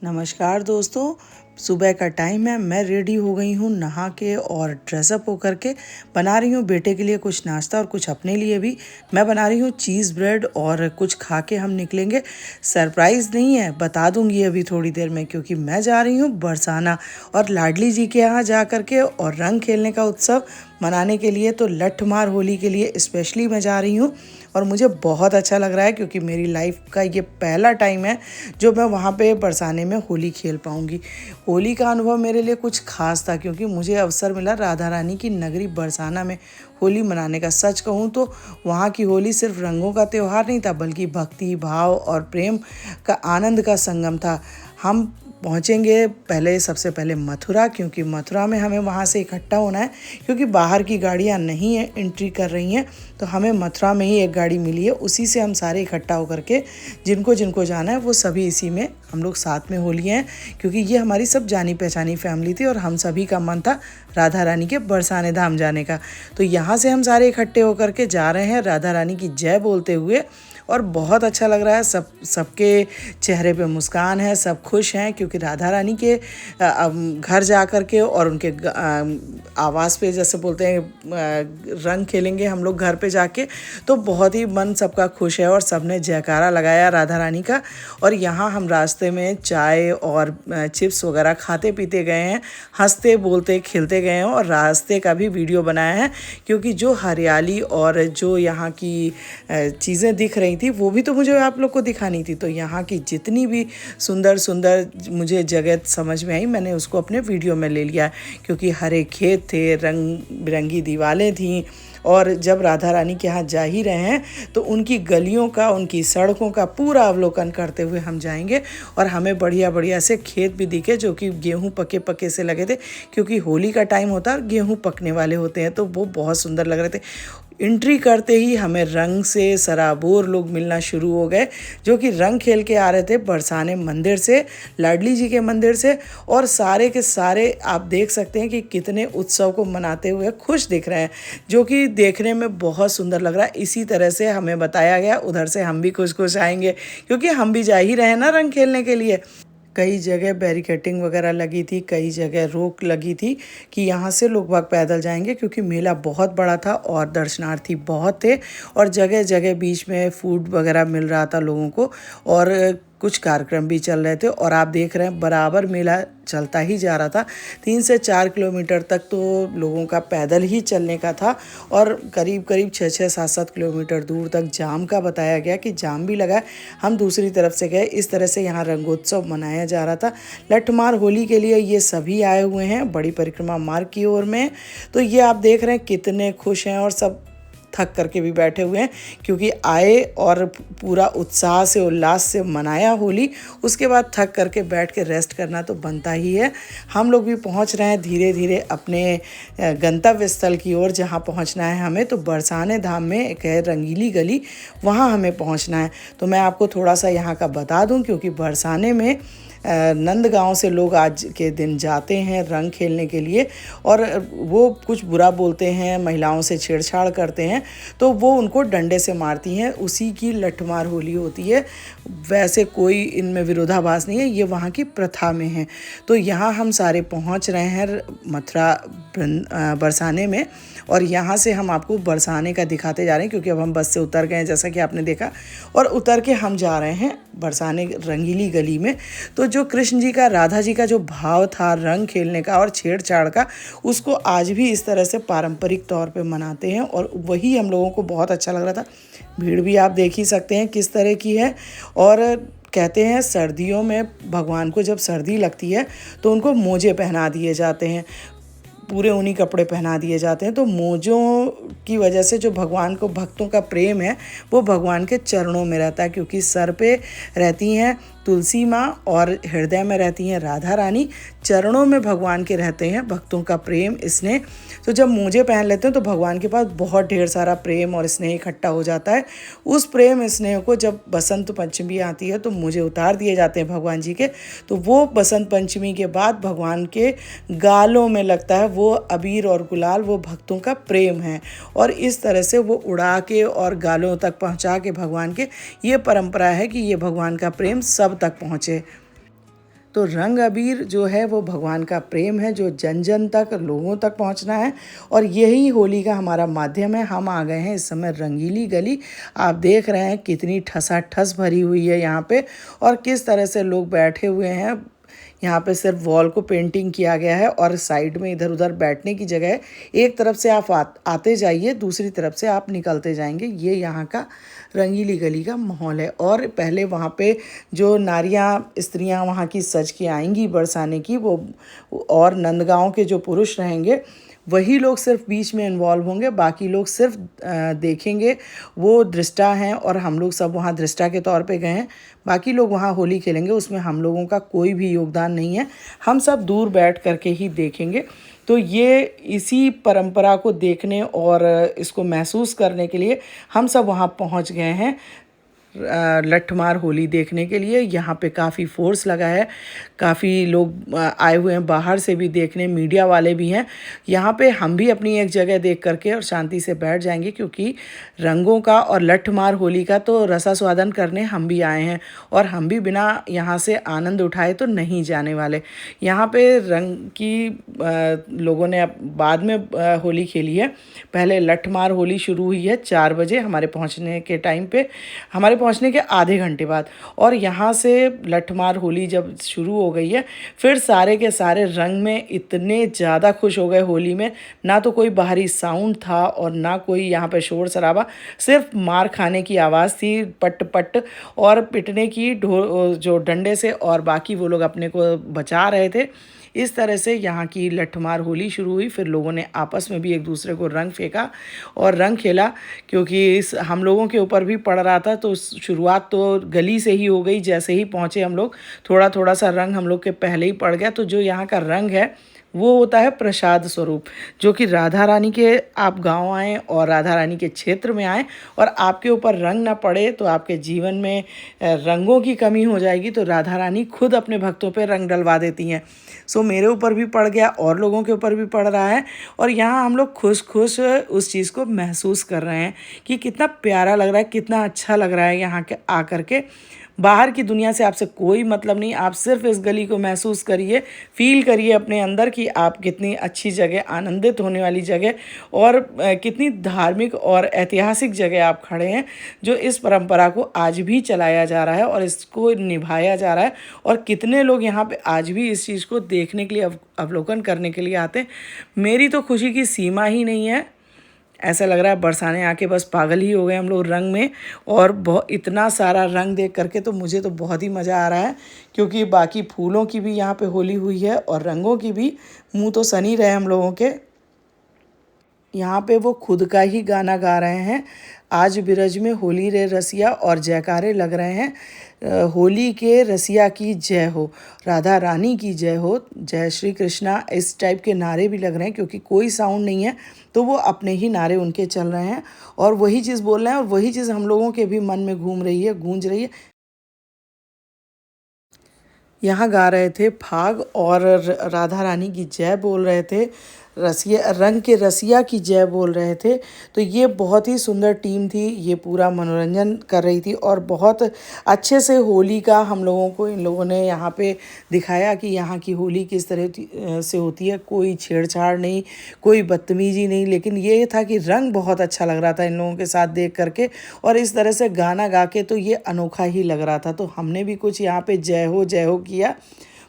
नमस्कार दोस्तों, सुबह का टाइम है। मैं रेडी हो गई हूँ नहा के और ड्रेसअप होकर के बना रही हूँ बेटे के लिए कुछ नाश्ता और कुछ अपने लिए भी। मैं बना रही हूँ चीज़ ब्रेड और कुछ खा के हम निकलेंगे। सरप्राइज़ नहीं है, बता दूंगी अभी थोड़ी देर में, क्योंकि मैं जा रही हूँ बरसाना और लाडली जी के यहाँ जा कर के और रंग खेलने का उत्सव मनाने के लिए। तो लठमार होली के लिए स्पेशली मैं जा रही हूँ और मुझे बहुत अच्छा लग रहा है, क्योंकि मेरी लाइफ का ये पहला टाइम है जो मैं वहाँ पे बरसाने में होली खेल पाऊँगी। होली का अनुभव मेरे लिए कुछ खास था, क्योंकि मुझे अवसर मिला राधा रानी की नगरी बरसाना में होली मनाने का। सच कहूँ तो वहाँ की होली सिर्फ रंगों का त्यौहार नहीं था, बल्कि भक्ति, भाव और प्रेम का आनंद का संगम था। हम पहुँचेंगे सबसे पहले मथुरा, क्योंकि मथुरा में हमें वहाँ से इकट्ठा होना है, क्योंकि बाहर की गाड़ियाँ नहीं है एंट्री कर रही हैं। तो हमें मथुरा में ही एक गाड़ी मिली है, उसी से हम सारे इकट्ठा होकर के जिनको जिनको जाना है वो सभी इसी में हम लोग साथ में हो लिए हैं, क्योंकि ये हमारी सब जानी पहचानी फैमिली थी और हम सभी का मन था राधा रानी के बरसाने धाम जाने का। तो यहाँ से हम सारे इकट्ठे होकर के जा रहे हैं राधा रानी की जय बोलते हुए, और बहुत अच्छा लग रहा है। सबके चेहरे पे मुस्कान है, सब खुश हैं, क्योंकि राधा रानी के घर जा कर के और उनके आवास पे, जैसे बोलते हैं, रंग खेलेंगे हम लोग घर पे जाके। तो बहुत ही मन सबका खुश है और सबने जयकारा लगाया राधा रानी का। और यहाँ हम रास्ते में चाय और चिप्स वगैरह खाते पीते गए हैं, हंसते बोलते खेलते गए हैं और रास्ते का भी वीडियो बनाया है, क्योंकि जो हरियाली और जो यहाँ की चीज़ें दिख रही थी वो भी तो मुझे आप लोग को दिखानी थी। तो यहाँ की जितनी भी सुंदर सुंदर मुझे जगह समझ में आई, मैंने उसको अपने वीडियो में ले लिया, क्योंकि हरे खेत थे, रंग बिरंगी दीवारें थीं। और जब राधा रानी के यहाँ जा ही रहे हैं तो उनकी गलियों का, उनकी सड़कों का पूरा अवलोकन करते हुए हम जाएंगे। और हमें बढ़िया बढ़िया से खेत भी दिखे, जो कि गेहूँ पके पके से लगे थे, क्योंकि होली का टाइम होता है और गेहूँ पकने वाले होते हैं। तो वो बहुत सुंदर लग रहे थे। एंट्री करते ही हमें रंग से सराबोर लोग मिलना शुरू हो गए, जो कि रंग खेल के आ रहे थे बरसाने मंदिर से, लाडली जी के मंदिर से। और सारे के सारे आप देख सकते हैं कि कितने उत्सव को मनाते हुए खुश दिख रहे हैं, जो कि देखने में बहुत सुंदर लग रहा है। इसी तरह से हमें बताया गया, उधर से हम भी खुश खुश आएंगे, क्योंकि हम भी जा ही रहे हैं ना रंग खेलने के लिए। कई जगह बैरिकेटिंग वगैरह लगी थी, कई जगह रोक लगी थी कि यहाँ से लोग बाग पैदल जाएंगे, क्योंकि मेला बहुत बड़ा था और दर्शनार्थी बहुत थे। और जगह जगह बीच में फूड वगैरह मिल रहा था लोगों को, और कुछ कार्यक्रम भी चल रहे थे। और आप देख रहे हैं बराबर मेला चलता ही जा रहा था। 3 से 4 किलोमीटर तक तो लोगों का पैदल ही चलने का था, और करीब करीब 6-6, 7-7 किलोमीटर दूर तक जाम का बताया गया कि जाम भी लगा। हम दूसरी तरफ से गए। इस तरह से यहाँ रंगोत्सव मनाया जा रहा था। लठमार होली के लिए ये सभी आए हुए हैं बड़ी परिक्रमा मार्ग की ओर में। तो ये आप देख रहे हैं कितने खुश हैं, और सब थक करके भी बैठे हुए हैं, क्योंकि आए और पूरा उत्साह से उल्लास से मनाया होली। उसके बाद थक करके बैठ के रेस्ट करना तो बनता ही है। हम लोग भी पहुंच रहे हैं धीरे धीरे अपने गंतव्य स्थल की ओर, जहां पहुंचना है हमें। तो बरसाने धाम में एक है रंगीली गली, वहां हमें पहुंचना है। तो मैं आपको थोड़ा सा यहाँ का बता दूं, क्योंकि बरसाने में नंदगांव से लोग आज के दिन जाते हैं रंग खेलने के लिए, और वो कुछ बुरा बोलते हैं, महिलाओं से छेड़छाड़ करते हैं, तो वो उनको डंडे से मारती हैं। उसी की लठमार होली होती है। वैसे कोई इनमें विरोधाभास नहीं है, ये वहाँ की प्रथा में है। तो यहाँ हम सारे पहुँच रहे हैं मथुरा बरसाने में, और यहाँ से हम आपको बरसाने का दिखाते जा रहे हैं, क्योंकि अब हम बस से उतर गए हैं जैसा कि आपने देखा, और उतर के हम जा रहे हैं बरसाने रंगीली गली में। तो जो कृष्ण जी का, राधा जी का जो भाव था रंग खेलने का और छेड़छाड़ का, उसको आज भी इस तरह से पारंपरिक तौर पे मनाते हैं, और वही हम लोगों को बहुत अच्छा लग रहा था। भीड़ भी आप देख ही सकते हैं किस तरह की है। और कहते हैं सर्दियों में भगवान को जब सर्दी लगती है तो उनको मोजे पहना दिए जाते हैं, पूरे ऊनी कपड़े पहना दिए जाते हैं। तो मोजों की वजह से जो भगवान को भक्तों का प्रेम है वो भगवान के चरणों में रहता है, क्योंकि सर पे रहती हैं तुलसी माँ और हृदय में रहती हैं राधा रानी। चरणों में भगवान के रहते हैं भक्तों का प्रेम, स्नेह। तो जब मोजे पहन लेते हैं तो भगवान के पास बहुत ढेर सारा प्रेम और स्नेह इकट्ठा हो जाता है। उस प्रेम स्नेह को जब बसंत पंचमी आती है तो मोजे उतार दिए जाते हैं भगवान जी के। तो वो बसंत पंचमी के बाद भगवान के गालों में लगता है वो अबीर और गुलाल, वो भक्तों का प्रेम है। और इस तरह से वो उड़ा के और गालों तक पहुंचा के भगवान के, ये परंपरा है कि ये भगवान का प्रेम सब तक पहुँचे। तो रंग अबीर जो है वो भगवान का प्रेम है जो जन जन तक, लोगों तक पहुंचना है, और यही होली का हमारा माध्यम है। हम आ गए हैं इस समय रंगीली गली। आप देख रहे हैं कितनी ठसाठस भरी हुई है यहाँ पे, और किस तरह से लोग बैठे हुए हैं। यहाँ पे सिर्फ वॉल को पेंटिंग किया गया है और साइड में इधर उधर बैठने की जगह है। एक तरफ से आप आते जाइए, दूसरी तरफ से आप निकलते जाएंगे। ये यहाँ का रंगीली गली का माहौल है। और पहले वहाँ पे जो नारियाँ, स्त्रियाँ वहाँ की सज के आएंगी बरसाने की, वो और नंदगांव के जो पुरुष रहेंगे वही लोग सिर्फ बीच में इन्वॉल्व होंगे, बाकी लोग सिर्फ देखेंगे। वो दृष्टा हैं और हम लोग सब वहाँ दृष्टा के तौर पे गए हैं। बाकी लोग वहाँ होली खेलेंगे, उसमें हम लोगों का कोई भी योगदान नहीं है। हम सब दूर बैठ करके ही देखेंगे। तो ये इसी परंपरा को देखने और इसको महसूस करने के लिए हम सब वहाँ पहुँच गए हैं लठमार होली देखने के लिए। यहाँ पे काफ़ी फोर्स लगा है, काफ़ी लोग आए हुए हैं बाहर से भी देखने, मीडिया वाले भी हैं यहाँ पे। हम भी अपनी एक जगह देख करके और शांति से बैठ जाएंगे, क्योंकि रंगों का और लठमार होली का तो रसास्वादन करने हम भी आए हैं, और हम भी बिना यहाँ से आनंद उठाए तो नहीं जाने वाले। यहाँ पे रंग की लोगों ने बाद में होली खेली है। पहले लठमार होली शुरू हुई है 4 बजे हमारे पहुँचने के टाइम पे, हमारे पहुंचने के आधे घंटे बाद। और यहाँ से लठमार होली जब शुरू हो गई है, फिर सारे के सारे रंग में इतने ज़्यादा खुश हो गए होली में। ना तो कोई बाहरी साउंड था और ना कोई यहाँ पे शोर शराबा, सिर्फ मार खाने की आवाज़ थी, पट पट, और पिटने की जो डंडे से, और बाकी वो लोग अपने को बचा रहे थे। इस तरह से यहाँ की लठमार होली शुरू हुई। फिर लोगों ने आपस में भी एक दूसरे को रंग फेंका और रंग खेला, क्योंकि इस हम लोगों के ऊपर भी पड़ रहा था। तो शुरुआत तो गली से ही हो गई। जैसे ही पहुँचे हम लोग, थोड़ा थोड़ा सा रंग हम लोग के पहले ही पड़ गया। तो जो यहाँ का रंग है वो होता है प्रसाद स्वरूप, जो कि राधा रानी के आप गांव आएँ और राधा रानी के क्षेत्र में आएँ और आपके ऊपर रंग ना पड़े तो आपके जीवन में रंगों की कमी हो जाएगी। तो राधा रानी खुद अपने भक्तों पे रंग डलवा देती हैं। सो मेरे ऊपर भी पड़ गया और लोगों के ऊपर भी पड़ रहा है, और यहाँ हम लोग खुश खुश उस चीज़ को महसूस कर रहे हैं कि कितना प्यारा लग रहा है, कितना अच्छा लग रहा है यहाँ के आकर के। बाहर की दुनिया से आपसे कोई मतलब नहीं, आप सिर्फ इस गली को महसूस करिए, फील करिए अपने अंदर कि आप कितनी अच्छी जगह, आनंदित होने वाली जगह, और कितनी धार्मिक और ऐतिहासिक जगह आप खड़े हैं, जो इस परंपरा को आज भी चलाया जा रहा है और इसको निभाया जा रहा है। और कितने लोग यहाँ पे आज भी इस चीज़ को देखने के लिए, अवलोकन करने के लिए आते हैं। मेरी तो खुशी की सीमा ही नहीं है। ऐसा लग रहा है बरसाने आके बस पागल ही हो गए हम लोग रंग में। और बहुत इतना सारा रंग देख करके तो मुझे तो बहुत ही मज़ा आ रहा है, क्योंकि बाकी फूलों की भी यहाँ पे होली हुई है और रंगों की भी। मुंह तो सन ही रहे हम लोगों के। यहाँ पे वो खुद का ही गाना गा रहे हैं, आज बिरज में होली रे रसिया, और जयकारे लग रहे हैं, होली के रसिया की जय हो, राधा रानी की जय हो, जय श्री कृष्णा, इस टाइप के नारे भी लग रहे हैं। क्योंकि कोई साउंड नहीं है तो वो अपने ही नारे उनके चल रहे हैं और वही चीज़ बोल रहे हैं, और वही चीज़ हम लोगों के भी मन में घूम रही है, गूंज रही है। यहाँ गा रहे थे फाग और राधा रानी की जय बोल रहे थे, रसिया, रंग के रसिया की जय बोल रहे थे। तो ये बहुत ही सुंदर टीम थी, ये पूरा मनोरंजन कर रही थी और बहुत अच्छे से होली का हम लोगों को, इन लोगों ने यहाँ पे दिखाया कि यहाँ की होली किस तरह से होती है। कोई छेड़छाड़ नहीं, कोई बदतमीजी नहीं, लेकिन ये था कि रंग बहुत अच्छा लग रहा था इन लोगों के साथ देख करके, और इस तरह से गाना गा के तो ये अनोखा ही लग रहा था। तो हमने भी कुछ यहाँ पे जय हो किया,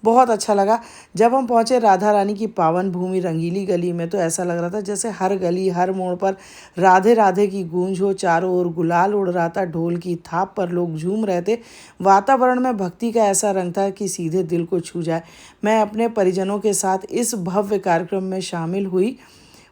बहुत अच्छा लगा। जब हम पहुँचे राधा रानी की पावन भूमि रंगीली गली में, तो ऐसा लग रहा था जैसे हर गली, हर मोड़ पर राधे राधे की गूंज हो, चारों ओर गुलाल उड़ रहा था, ढोल की थाप पर लोग झूम रहे थे। वातावरण में भक्ति का ऐसा रंग था कि सीधे दिल को छू जाए। मैं अपने परिजनों के साथ इस भव्य कार्यक्रम में शामिल हुई।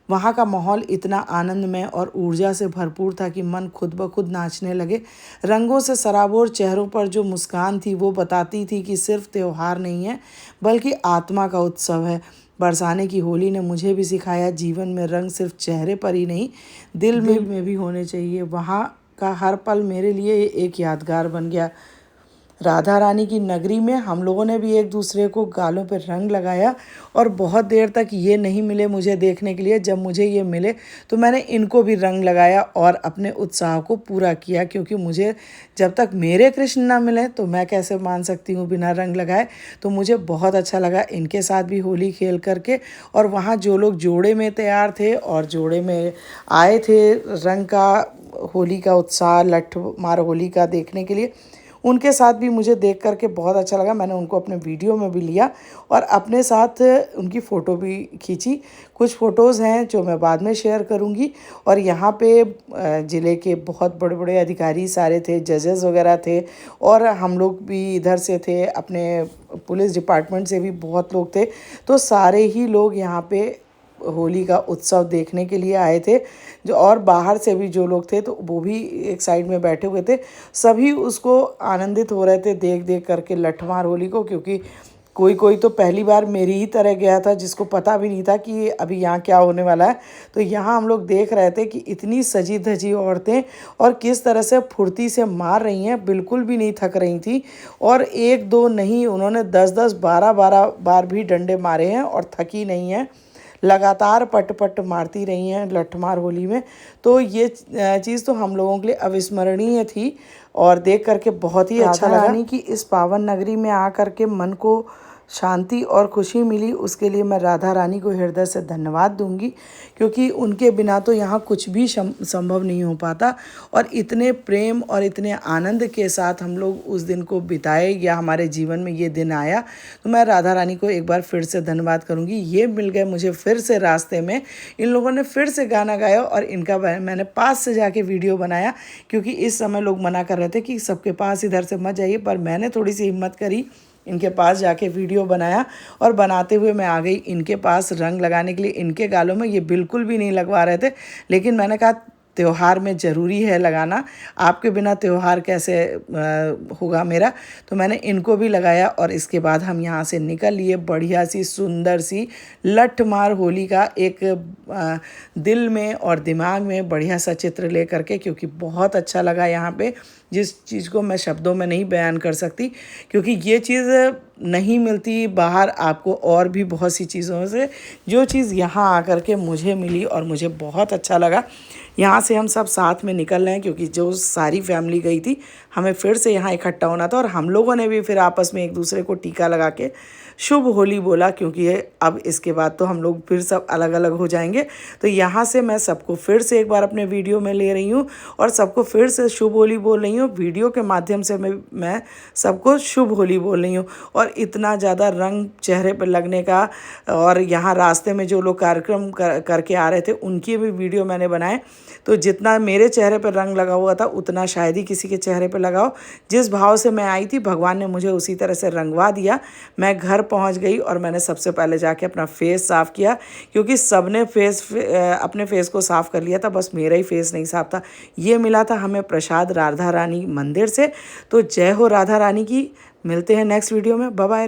वहाँ का माहौल इतना आनंदमय और ऊर्जा से भरपूर था कि मन खुद ब खुद नाचने लगे। रंगों से सराबोर चेहरों पर जो मुस्कान थी वो बताती थी कि सिर्फ त्योहार नहीं है, बल्कि आत्मा का उत्सव है। बरसाने की होली ने मुझे भी सिखाया, जीवन में रंग सिर्फ चेहरे पर ही नहीं, दिल में भी होने चाहिए। वहाँ का हर पल मेरे लिए एक यादगार बन गया। राधा रानी की नगरी में हम लोगों ने भी एक दूसरे को गालों पे रंग लगाया और बहुत देर तक ये नहीं मिले मुझे देखने के लिए। जब मुझे ये मिले तो मैंने इनको भी रंग लगाया और अपने उत्साह को पूरा किया, क्योंकि मुझे जब तक मेरे कृष्ण ना मिले तो मैं कैसे मान सकती हूँ बिना रंग लगाए। तो मुझे बहुत अच्छा लगा इनके साथ भी होली खेल करके। और वहाँ जो लोग जोड़े में तैयार थे और जोड़े में आए थे रंग का, होली का उत्साह, लठ मार होली का देखने के लिए, उनके साथ भी मुझे देख करके बहुत अच्छा लगा। मैंने उनको अपने वीडियो में भी लिया और अपने साथ उनकी फ़ोटो भी खींची। कुछ फ़ोटोज़ हैं जो मैं बाद में शेयर करूंगी। और यहाँ पे ज़िले के बहुत बड़े बड़े अधिकारी सारे थे, जजेस वगैरह थे, और हम लोग भी इधर से थे, अपने पुलिस डिपार्टमेंट से भी बहुत लोग थे। तो सारे ही लोग यहाँ पे होली का उत्सव देखने के लिए आए थे। जो और बाहर से भी जो लोग थे तो वो भी एक साइड में बैठे हुए थे। सभी उसको आनंदित हो रहे थे देख देख करके लठमार होली को, क्योंकि कोई कोई तो पहली बार मेरी ही तरह गया था जिसको पता भी नहीं था कि अभी यहाँ क्या होने वाला है। तो यहाँ हम लोग देख रहे थे कि इतनी सजी धजी औरतें और किस तरह से फुर्ती से मार रही हैं, बिल्कुल भी नहीं थक रही थी। और एक दो नहीं, उन्होंने 10-10 12-12 बार भी डंडे मारे हैं और थकी नहीं है, लगातार पट पट मारती रही हैं लठमार होली में। तो ये चीज़ तो हम लोगों के लिए अविस्मरणीय थी और देख करके बहुत ही अच्छा लगा। राधा रानी की इस पावन नगरी में आ करके मन को शांति और खुशी मिली, उसके लिए मैं राधा रानी को हृदय से धन्यवाद दूंगी, क्योंकि उनके बिना तो यहाँ कुछ भी संभव नहीं हो पाता। और इतने प्रेम और इतने आनंद के साथ हम लोग उस दिन को बिताए, या हमारे जीवन में ये दिन आया। तो मैं राधा रानी को एक बार फिर से धन्यवाद करूँगी। ये मिल गए मुझे फिर से रास्ते में, इन लोगों ने फिर से गाना गाया और इनका मैंने पास से जाके वीडियो बनाया, क्योंकि इस समय लोग मना कर रहे थे कि सबके पास इधर से मत जाइए, पर मैंने थोड़ी सी हिम्मत करी, इनके पास जाके वीडियो बनाया। और बनाते हुए मैं आ गई इनके पास रंग लगाने के लिए इनके गालों में। ये बिल्कुल भी नहीं लगवा रहे थे, लेकिन मैंने कहा त्योहार में ज़रूरी है लगाना, आपके बिना त्योहार कैसे होगा मेरा। तो मैंने इनको भी लगाया और इसके बाद हम यहाँ से निकल लिए बढ़िया सी सुंदर सी लठमार होली का एक दिल में और दिमाग में बढ़िया सा चित्र ले करके, क्योंकि बहुत अच्छा लगा यहाँ पे, जिस चीज़ को मैं शब्दों में नहीं बयान कर सकती, क्योंकि ये चीज़ नहीं मिलती बाहर आपको और भी बहुत सी चीज़ों से, जो चीज़ यहाँ आकर के मुझे मिली और मुझे बहुत अच्छा लगा। यहाँ से हम सब साथ में निकल रहे हैं, क्योंकि जो सारी फैमिली गई थी हमें फिर से यहाँ इकट्ठा होना था। और हम लोगों ने भी फिर आपस में एक दूसरे को टीका लगा के शुभ होली बोला, क्योंकि अब इसके बाद तो हम लोग फिर सब अलग अलग हो जाएंगे। तो यहाँ से मैं सबको फिर से एक बार अपने वीडियो में ले रही हूँ और सबको फिर से शुभ होली बोल रही हूँ। वीडियो के माध्यम से मैं सबको शुभ होली बोल रही हूँ। और इतना ज़्यादा रंग चेहरे पर लगने का, और यहाँ रास्ते में जो लोग कार्यक्रम करके आ रहे थे उनकी भी वीडियो मैंने बनाए। तो जितना मेरे चेहरे पर रंग लगा हुआ था उतना शायद ही किसी के चेहरे पर लगाओ। जिस भाव से मैं आई थी भगवान ने मुझे उसी तरह से रंगवा दिया। मैं घर पहुंच गई और मैंने सबसे पहले जाके अपना फेस साफ़ किया, क्योंकि सबने अपने फेस को साफ़ कर लिया था, बस मेरा ही फेस नहीं साफ था। ये मिला था हमें प्रसाद राधा रानी मंदिर से। तो जय हो राधा रानी की। मिलते हैं नेक्स्ट वीडियो में। Bye bye.